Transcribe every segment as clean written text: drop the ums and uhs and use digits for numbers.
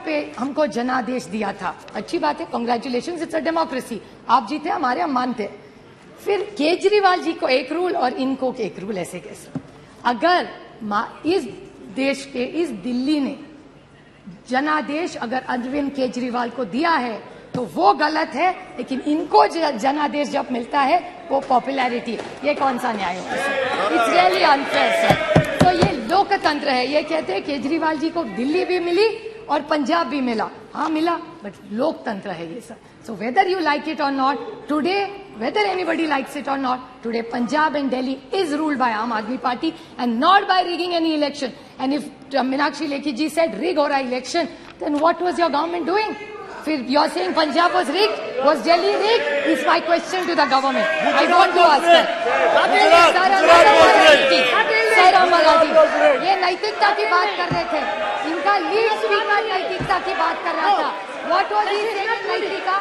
पे हमको जनादेश दिया था, अच्छी बात है, कांग्रेचुलेशंस, इट्स अ डेमोक्रेसी, आप जीते हमारे, हम मानते हैं। फिर केजरीवाल जी को एक रूल और इनको एक रूल, ऐसे कैसे? अगर इस देश के, इस दिल्ली ने जनादेश अगर अरविंद केजरीवाल को दिया है तो वो गलत है, लेकिन इनको जनादेश जब मिलता है वो पॉपुलैरिटी है, ये कौन सा न्याय होगा sir? It's really unfair sir. तो ये लोकतंत्र है, ये कहते हैं केजरीवाल जी को दिल्ली भी मिली और पंजाब भी मिला, हाँ मिला, बट लोकतंत्र है ये sir. So whether you like it और not, today whether anybody likes it or not, today Punjab and Delhi is ruled by Aam Aadmi Party and not by rigging any election. And if Meenakshi Lekhi ji said rig or election, then what was your government doing? You're saying Punjab was rigged? Was Delhi rigged? Is my question to the government. I want to ask that. Sir Amalaji, ये नैतिकता की बात कर रहे थे, इनका lead speaker नैतिकता की बात कर रहा था। What was he saying नैतिकता?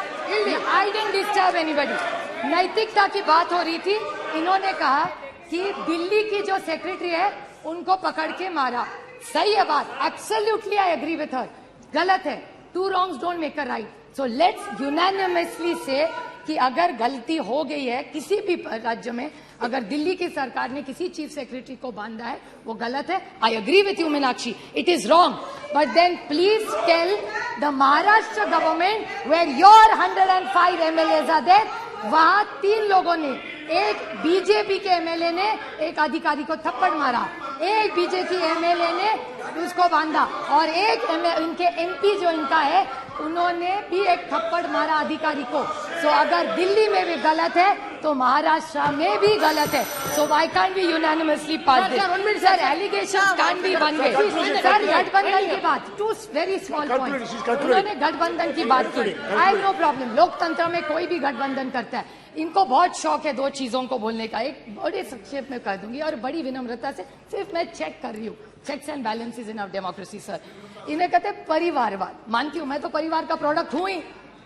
I didn't disturb anybody. नैतिकता की बात हो रही थी, इन्होंने कहा कि दिल्ली की जो सेक्रेटरी है उनको पकड़ के मारा, सही है बात, absolutely I agree with her, गलत है, two wrongs don't make a right. So let's unanimously say कि अगर गलती हो गई है किसी भी राज्य में, अगर दिल्ली की सरकार ने किसी चीफ सेक्रेटरी को बांधा है वो गलत है, I agree with you Meenakshi, it is wrong, but then please tell the Maharashtra government where your 105 MLAs are there, वहां 3 लोगों ने, एक बीजेपी के एमएलए ने एक अधिकारी को थप्पड़ मारा, एक बीजेपी एमएलए ने उसको बांधा, और एक इनके एमपी जो इनका है उन्होंने भी एक थप्पड़ मारा अधिकारी को। सो अगर दिल्ली में भी गलत है तो महाराष्ट्र में भी गलत है। So why can't be unanimously pass this? Sir allegations can't be one way. Sir गठबंधन की बात, 2 वेरी स्मॉल पॉइंट, उन्होंने गठबंधन की बात की, आई हैव नो प्रॉब्लम, लोकतंत्र में कोई भी गठबंधन करता है, इनको बहुत शौक है 2 चीजों को बोलने का, एक बड़े संक्षेप में कह दूंगी और बड़ी विनम्रता से, सिर्फ मैं चेक कर रही हूँ, checks and balances in our democracy sir. इन्हें कहते हैं परिवारवाद, मानती हूँ, मैं तो परिवार का प्रोडक्ट हूँ ही,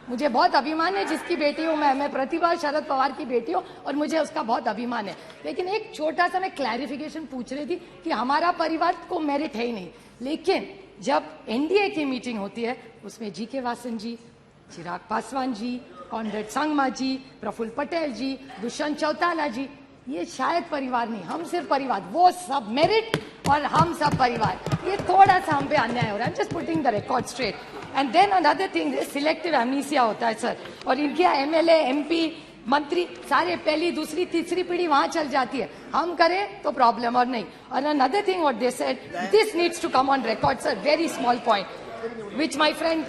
मुझे बहुत अभिमान है जिसकी बेटी हूँ मैं प्रतिभा शरद पवार की बेटी हूँ और मुझे उसका बहुत अभिमान है। लेकिन एक छोटा सा मैं क्लैरिफिकेशन पूछ रही थी कि हमारा परिवार को मेरिट है ही नहीं, लेकिन जब एनडीए की मीटिंग होती है उसमें जीके वासन जी, चिराग पासवान जी, कॉनरेड संगमा जी, प्रफुल्ल पटेल जी, दुष्यंत चौटाला जी, ये शायद परिवार नहीं, हम सिर्फ परिवार, वो सब मेरिट और हम सब परिवार, ये थोड़ा सा हम पे अन्याय हो रहा है। Just putting the record straight. And then another thing, selective amnesia होता है सर, और इनके एमएलए एमपी मंत्री सारे पहली दूसरी तीसरी पीढ़ी वहां चल जाती है, हम करें तो प्रॉब्लम और नहीं। और another thing what they said, this needs to come on record sir, very small point which my friend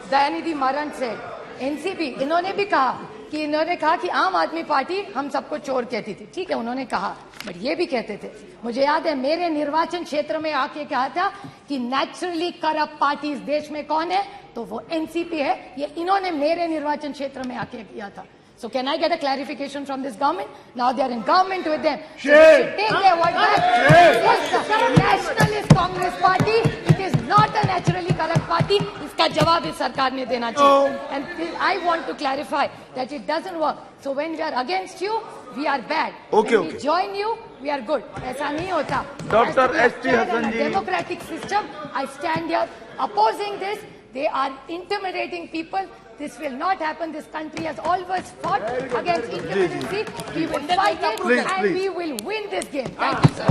Dayanidhi Maran से, एनसीपी, इन्होंने भी कहा कि इन्होंने कहा कि आम आदमी पार्टी हम सबको चोर कहती थी, ठीक है उन्होंने कहा, बट ये भी कहते थे, मुझे याद है मेरे निर्वाचन क्षेत्र में आके कहा था कि नेचुरली करप्ट पार्टी इस देश में कौन है, तो वो एनसीपी है, ये इन्होंने मेरे निर्वाचन क्षेत्र में आके किया था। So can I get a clarification from this government? Now they are in government with them. So they should take their word back. Yes, Nationalist Congress Party, it is not a naturally corrupt party. इसका जवाब इस सरकार ने देना चाहिए. And I want to clarify that it doesn't work. So when we are against you, we are bad. Okay, when we join you, we are good. ऐसा नहीं होता. Dr. S.T. Hasan ji. Democratic system, I stand here opposing this. They are intimidating people. This will not happen. This country has always fought against intimidacy. We will fight it and we will win this game. Thank you, sir.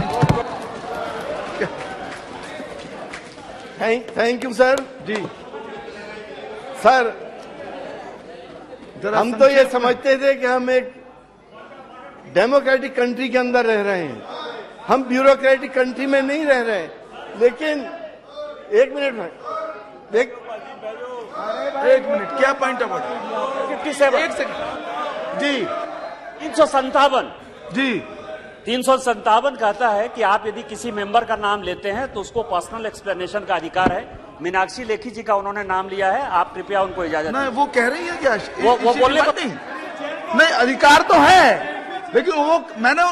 Thank you, sir. जी sir, हम तो ये समझते थे कि हम एक democratic country के अंदर रह रहे हैं, हम ब्यूरोक्रेटिक कंट्री में नहीं रह रहे हैं। लेकिन एक मिनट क्या पॉइंट ऑफ ऑर्डर? 57 एक सेकंड जी। 357 जी 357 कहता है कि आप यदि किसी मेंबर का नाम लेते हैं तो उसको पर्सनल एक्सप्लेनेशन का अधिकार है। मीनाक्षी लेखी जी का उन्होंने नाम लिया है, आप कृपया उनको इजाजत नहीं, वो कह रही है क्या वो बोलने को नहीं, अधिकार तो है, लेकिन वो मैंने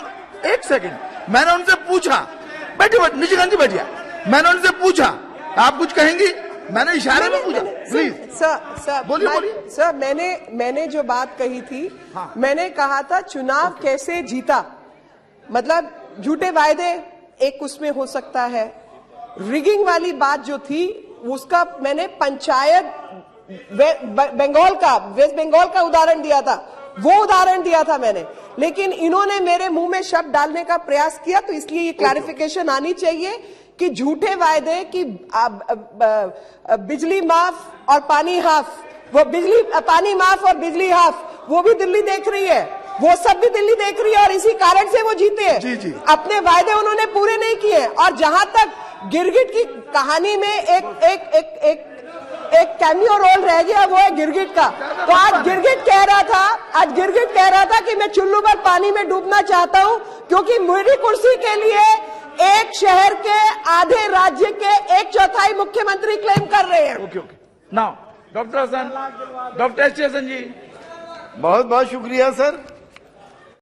एक सेकंड मैंने उनसे पूछा, बैठिए निशिकांत जी बैठिए, मैंने उनसे पूछा आप कुछ कहेंगी, मैंने इशारे में पूछा, प्लीज सर बोलिए। सर मैंने जो बात कही थी, हाँ। मैंने कहा था चुनाव कैसे जीता, मतलब झूठे वायदे एक उसमें हो सकता है, रिगिंग वाली बात जो थी उसका मैंने पंचायत बंगाल का, वेस्ट बंगाल का उदाहरण दिया था, वो उदाहरण दिया था मैंने, लेकिन इन्होंने मेरे मुंह में शब्द डालने का प्रयास किया, तो इसलिए ये क्लैरिफिकेशन आनी चाहिए कि झूठे वायदे कि बिजली माफ और पानी हाफ, वो पानी माफ और बिजली हाफ, वो भी दिल्ली देख रही है, वो सब भी दिल्ली देख रही है, और इसी कारण से वो जीते हैं। जी, जी। अपने वायदे उन्होंने पूरे नहीं किए। और जहां तक गिरगिट की कहानी में एक कैमियो रोल रह गया, वो है गिरगिट का। तो आज गिरगिट कह रहा था कि मैं चुल्लू पर पानी में डूबना चाहता हूं, क्योंकि मेरी कुर्सी के लिए एक शहर के आधे राज्य के 1/4 मुख्यमंत्री क्लेम कर रहे हैं। Okay okay, now doctor Hasan, doctor S Hasan ji. बहुत बहुत शुक्रिया सर।